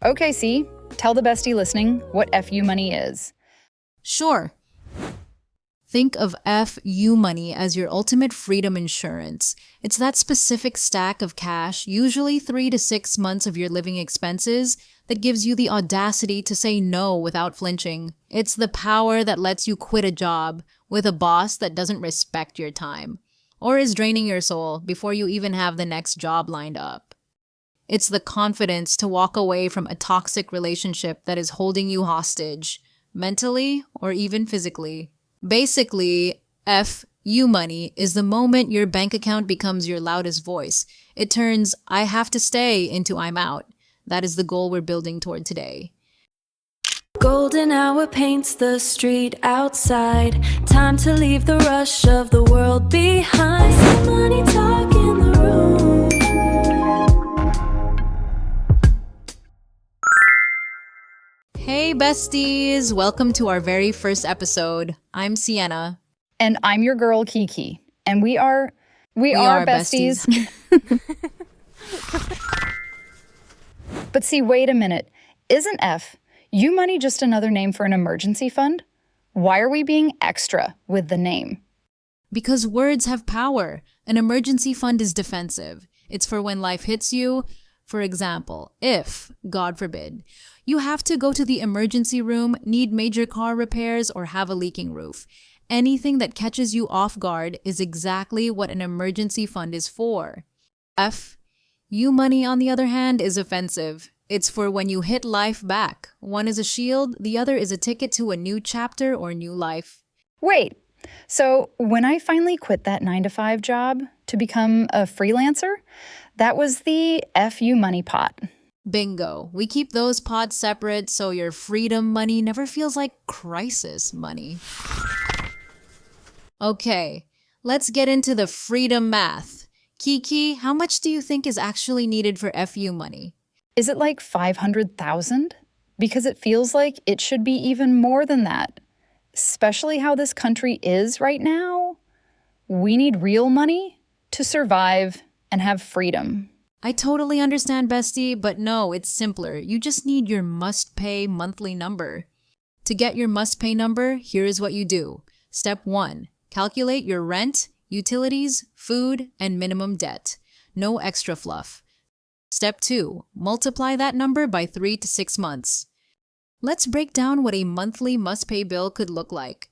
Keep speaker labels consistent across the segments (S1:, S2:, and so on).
S1: Okay, C, tell the bestie listening what FU money is.
S2: Sure. Think of FU money as your ultimate freedom insurance. It's that specific stack of cash, usually 3 to 6 months of your living expenses, that gives you the audacity to say no without flinching. It's the power that lets you quit a job with a boss that doesn't respect your time, or is draining your soul before you even have the next job lined up. It's the confidence to walk away from a toxic relationship that is holding you hostage, mentally or even physically. Basically, FU money is the moment your bank account becomes your loudest voice. It turns "I have to stay" into "I'm out." That is the goal we're building toward today.
S3: Golden hour paints the street outside. Time to leave the rush of the world behind. Some money talk in the room.
S2: Hey besties! Welcome to our very first episode. I'm Cienna.
S1: And I'm your girl, Keke. And we are besties. But see, wait a minute. Isn't FU money just another name for an emergency fund? Why are we being extra with the name?
S2: Because words have power. An emergency fund is defensive. It's for when life hits you. For example, if, God forbid, you have to go to the emergency room, need major car repairs, or have a leaking roof. Anything that catches you off guard is exactly what an emergency fund is for. FU money, on the other hand, is offensive. It's for when you hit life back. One is a shield, the other is a ticket to a new chapter or new life.
S1: Wait, so when I finally quit that 9-to-5 job to become a freelancer, that was the FU money pot.
S2: Bingo. We keep those pots separate so your freedom money never feels like crisis money. Okay, let's get into the freedom math. Keke, how much do you think is actually needed for FU money?
S1: Is it like 500,000? Because it feels like it should be even more than that. Especially how this country is right now. We need real money to survive and have freedom.
S2: I totally understand, bestie, but no, it's simpler. You just need your must-pay monthly number. To get your must-pay number, here is what you do. Step 1. Calculate your rent, utilities, food, and minimum debt. No extra fluff. Step 2. Multiply that number by 3 to 6 months. Let's break down what a monthly must-pay bill could look like.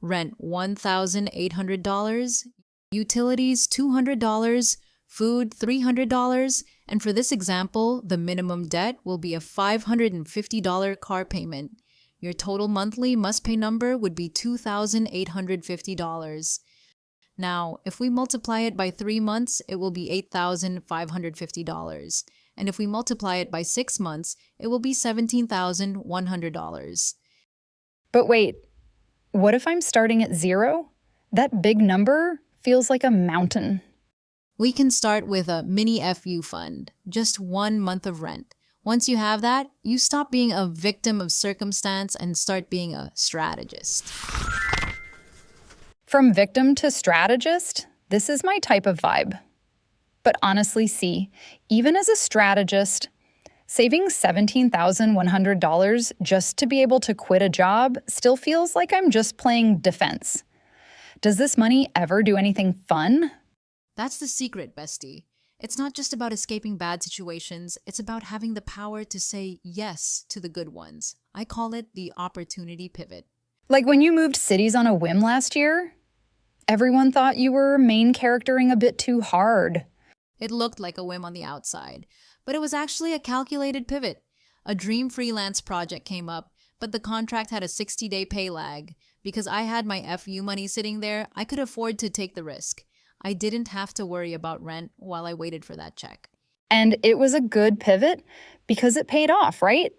S2: Rent $1,800, utilities $200, food $300, and for this example, the minimum debt will be a $550 car payment. Your total monthly must-pay number would be $2,850. Now, if we multiply it by 3 months, it will be $8,550. And if we multiply it by 6 months, it will be $17,100.
S1: But wait, what if I'm starting at 0? That big number feels like a mountain.
S2: We can start with a mini FU fund, just 1 month of rent. Once you have that, you stop being a victim of circumstance and start being a strategist.
S1: From victim to strategist, this is my type of vibe. But honestly, see, even as a strategist, saving $17,100 just to be able to quit a job still feels like I'm just playing defense. Does this money ever do anything fun?
S2: That's the secret, bestie. It's not just about escaping bad situations, it's about having the power to say yes to the good ones. I call it the opportunity pivot.
S1: Like when you moved cities on a whim last year? Everyone thought you were main charactering a bit too hard.
S2: It looked like a whim on the outside, but it was actually a calculated pivot. A dream freelance project came up, but the contract had a 60-day pay lag. Because I had my FU money sitting there, I could afford to take the risk. I didn't have to worry about rent while I waited for that check.
S1: And it was a good pivot because it paid off, right?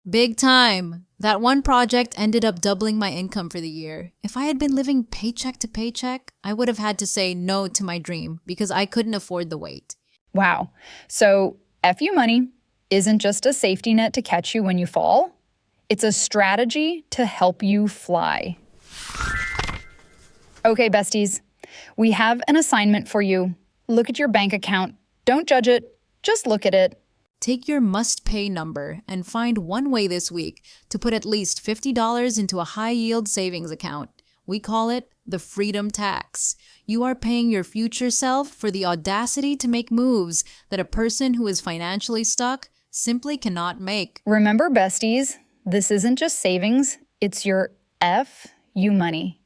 S2: Big time. That one project ended up doubling my income for the year. If I had been living paycheck to paycheck, I would have had to say no to my dream because I couldn't afford the wait.
S1: Wow. So FU money isn't just a safety net to catch you when you fall. It's a strategy to help you fly. Okay, besties, we have an assignment for you. Look at your bank account. Don't judge it. Just look at it.
S2: Take your must-pay number and find one way this week to put at least $50 into a high-yield savings account. We call it the freedom tax. You are paying your future self for the audacity to make moves that a person who is financially stuck simply cannot make.
S1: Remember, besties, this isn't just savings, it's your FU money.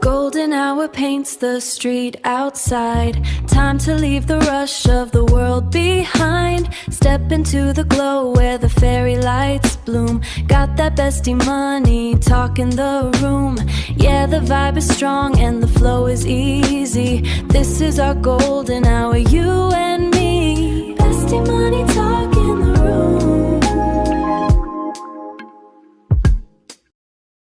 S3: Golden hour paints the street outside. Time to leave the rush of the world behind. Step into the glow where the fairy lights bloom. Got that bestie money, talk in the room. Yeah, the vibe is strong and the flow is easy. This is our golden hour, you and me. Bestie money, talk in the room.